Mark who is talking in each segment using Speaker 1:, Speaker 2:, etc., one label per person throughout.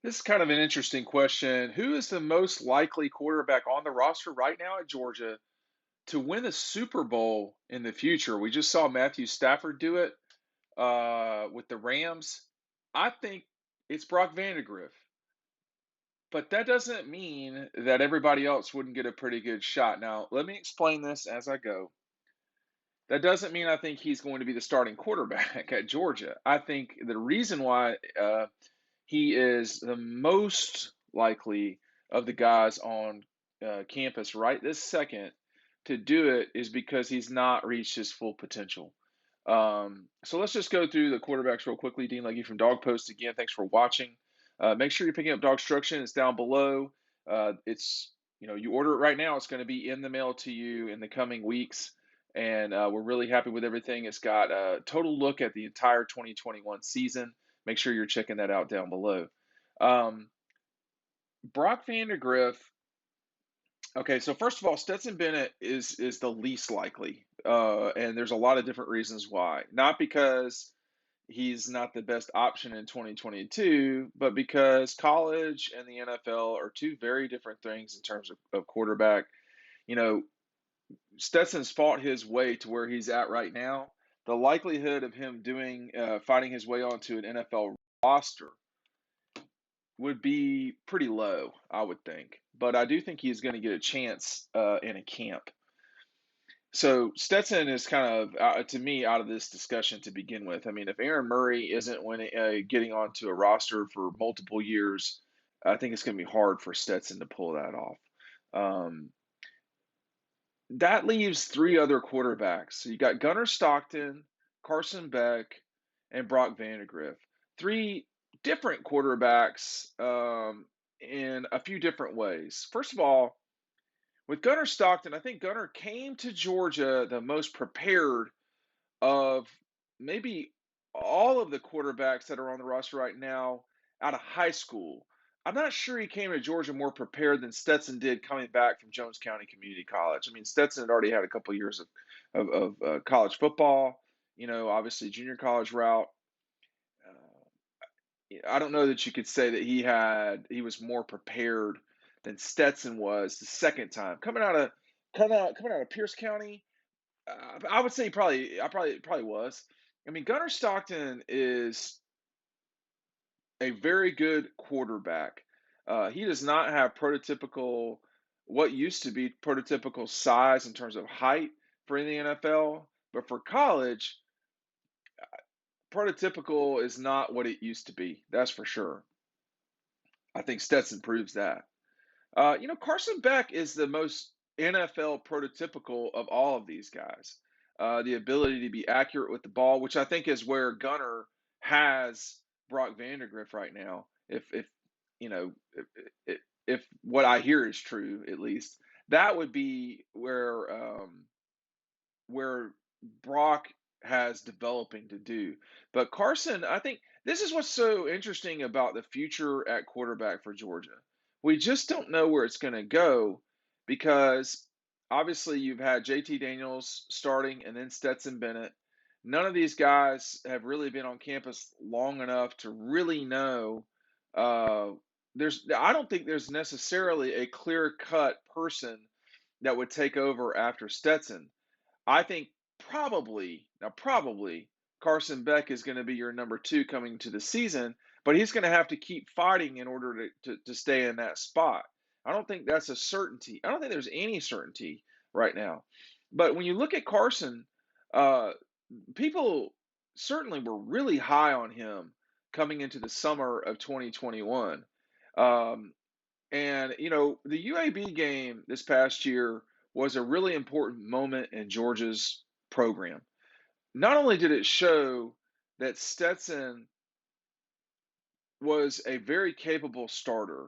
Speaker 1: This is kind of an interesting question. Who is the most likely quarterback on the roster right now at Georgia to win the Super Bowl in the future? We just saw Matthew Stafford do it with the Rams. I think it's Brock Vandagriff, but that doesn't mean that everybody else wouldn't get a pretty good shot. Now, let me explain this as I go. That doesn't mean I think he's going to be the starting quarterback at Georgia. I think the reason why he is the most likely of the guys on campus right this second to do it is because he's not reached his full potential. So let's just go through the quarterbacks real quickly. Dean Legge from Dog Post again. Thanks for watching. Make sure you're picking up DAWGSTRUCTION. It's down below. It's you order it right now. It's going to be in the mail to you in the coming weeks, and we're really happy with everything. It's got a total look at the entire 2021 season. Make sure you're checking that out down below. Um, Brock Vandagriff. Okay, so first of all, Stetson Bennett is the least likely, and there's a lot of different reasons why. Not because he's not the best option in 2022, but because college and the NFL are two very different things in terms of quarterback. You know, Stetson's fought his way to where he's at right now. The likelihood of him fighting his way onto an NFL roster would be pretty low, I would think. But I do think he's going to get a chance in a camp. So Stetson is kind of, to me, out of this discussion to begin with. I mean, if Aaron Murray isn't getting onto a roster for multiple years, I think it's going to be hard for Stetson to pull that off. Um, that leaves three other quarterbacks. So you got Gunnar Stockton, Carson Beck, and Brock Vandagriff. Three different quarterbacks in a few different ways. First of all, with Gunnar Stockton, I think Gunnar came to Georgia the most prepared of maybe all of the quarterbacks that are on the roster right now out of high school. I'm not sure he came to Georgia more prepared than Stetson did coming back from Jones County Community College. I mean, Stetson had already had a couple of years of college football, obviously junior college route. I don't know that you could say that he was more prepared than Stetson was the second time coming out of Pierce County. I would say I probably was. I mean, Gunnar Stockton is a very good quarterback. He does not have what used to be prototypical size in terms of height for the NFL, but for college, prototypical is not what it used to be. That's for sure. I think Stetson proves that. Carson Beck is the most NFL prototypical of all of these guys. The ability to be accurate with the ball, which I think is where Gunner has Brock Vandagriff right now. If you know if what I hear is true, at least that would be where Brock has developing to do. But Carson, I think this is what's so interesting about the future at quarterback for Georgia. We just don't know where it's going to go because obviously you've had JT Daniels starting and then Stetson Bennett. None of these guys have really been on campus long enough to really know. Uh, I don't think there's necessarily a clear cut person that would take over after Stetson. I think probably Carson Beck is going to be your number two coming to the season, but he's going to have to keep fighting in order to stay in that spot. I don't think that's a certainty. I don't think there's any certainty right now. But when you look at Carson, uh, people certainly were really high on him coming into the summer of 2021. Um, and the UAB game this past year was a really important moment in Georgia's program. Not only did it show that Stetson was a very capable starter,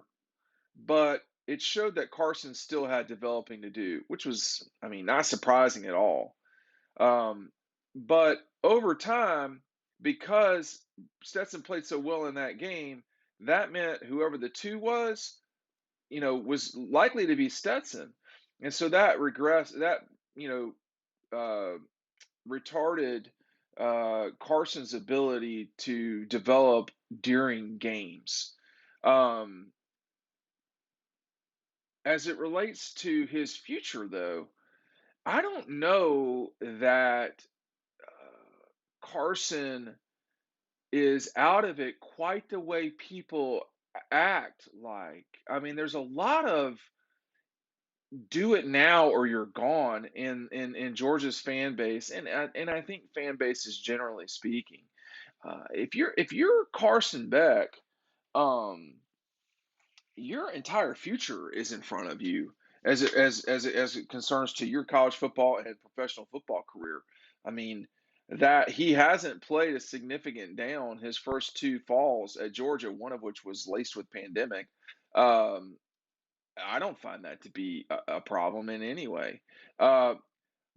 Speaker 1: but it showed that Carson still had developing to do, which was, I mean, not surprising at all. Um, but over time, because Stetson played so well in that game, that meant whoever the two was likely to be Stetson. And so that uh, retarded Carson's ability to develop during games. Um, as it relates to his future, though, I don't know that Carson is out of it quite the way people act like. I mean, there's a lot of do it now or you're gone in Georgia's fan base, and I think fan base is generally speaking. If you're Carson Beck, um, your entire future is in front of you as it concerns to your college football and professional football career. I mean, that he hasn't played a significant down his first two falls at Georgia, one of which was laced with pandemic. Um, I don't find that to be a problem in any way. Uh,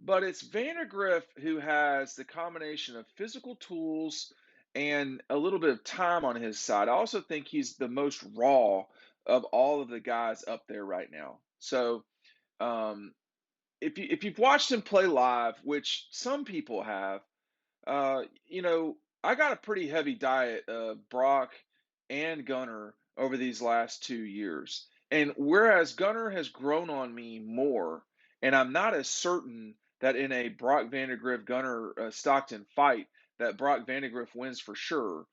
Speaker 1: but it's Vandergriff who has the combination of physical tools and a little bit of time on his side. I also think he's the most raw of all of the guys up there right now. So um, if you've watched him play live, which some people have, I got a pretty heavy diet of Brock and Gunner over these last 2 years. And whereas Gunner has grown on me more, and I'm not as certain that in a Brock Vandegrift Gunner Stockton fight that Brock Vandegrift wins for sure.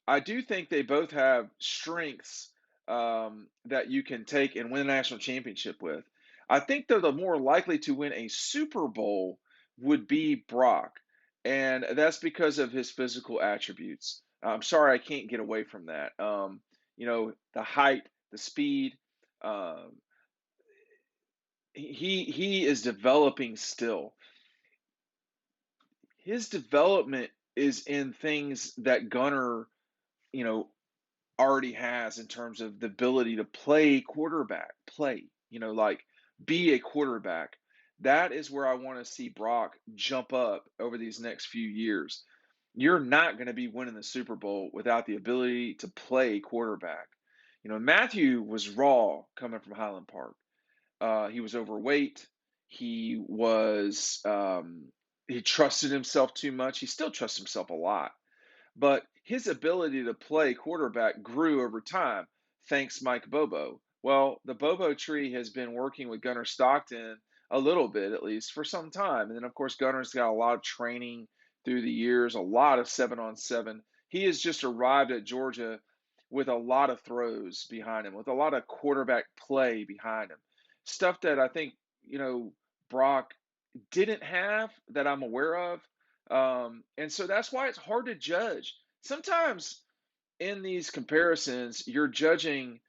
Speaker 1: I do think they both have strengths that you can take and win a national championship with. I think they're the more likely to win a Super Bowl would be Brock, and that's because of his physical attributes. I'm sorry, I can't get away from that. The height, the speed. Um, he is developing still. His development is in things that Gunner, you know, already has in terms of the ability to play quarterback, like be a quarterback. That is where I want to see Brock jump up over these next few years. You're not going to be winning the Super Bowl without the ability to play quarterback. Matthew was raw coming from Highland Park. He was overweight. He trusted himself too much. He still trusts himself a lot, but his ability to play quarterback grew over time, thanks Mike Bobo. Well, the Bobo tree has been working with Gunnar Stockton a little bit, at least, for some time. And then, of course, Gunnar's got a lot of training through the years, a lot of 7-on-7. He has just arrived at Georgia with a lot of throws behind him, with a lot of quarterback play behind him. Stuff that I think, Brock didn't have that I'm aware of. And so that's why it's hard to judge. Sometimes in these comparisons, you're judging,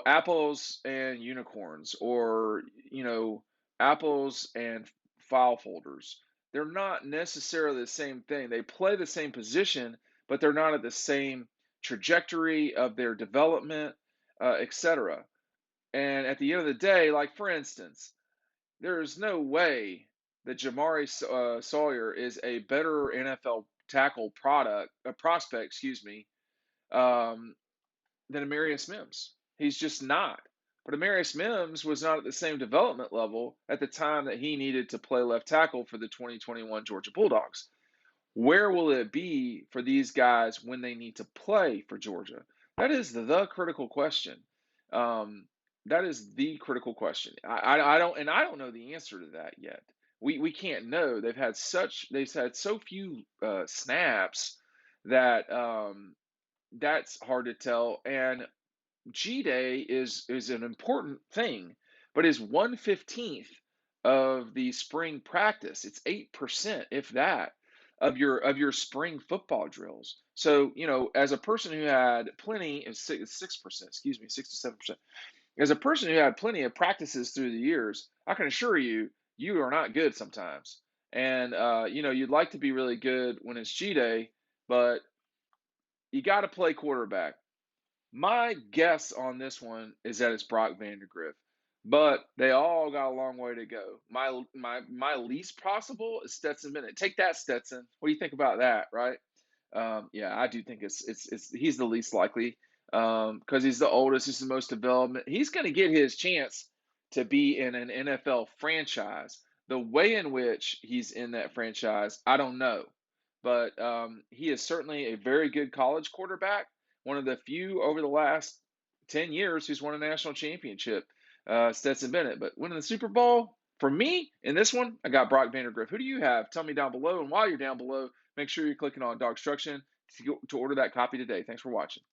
Speaker 1: apples and unicorns, or, apples and file folders. They're not necessarily the same thing. They play the same position, but they're not at the same trajectory of their development, etc. And at the end of the day, like for instance, there is no way that Jamari Sawyer is a better NFL tackle prospect, um, than Amarius Mims. He's just not. But Amarius Mims was not at the same development level at the time that he needed to play left tackle for the 2021 Georgia Bulldogs. Where will it be for these guys when they need to play for Georgia? That is the critical question. Um, that is the critical question. I don't know the answer to that yet. We can't know. They've had so few snaps that that's hard to tell. And G Day is an important thing, but is 1/15th of the spring practice. It's 8%, if that, of your spring football drills. So, as a person who had plenty of 6%, excuse me, 6 to 7%, as a person who had plenty of practices through the years, I can assure you, you are not good sometimes. And you'd like to be really good when it's G Day, but you got to play quarterback. My guess on this one is that it's Brock Vandegrift, but they all got a long way to go. My least possible is Stetson Bennett. Take that, Stetson. What do you think about that? Right? Yeah, I do think it's he's the least likely because he's the oldest, he's the most development. He's going to get his chance to be in an NFL franchise. The way in which he's in that franchise, I don't know, but he is certainly a very good college quarterback, one of the few over the last 10 years who's won a national championship, Stetson Bennett. But winning the Super Bowl, for me, in this one, I got Brock Vandergriff. Who do you have? Tell me down below. And while you're down below, make sure you're clicking on DAWGSTRUCTION to order that copy today. Thanks for watching.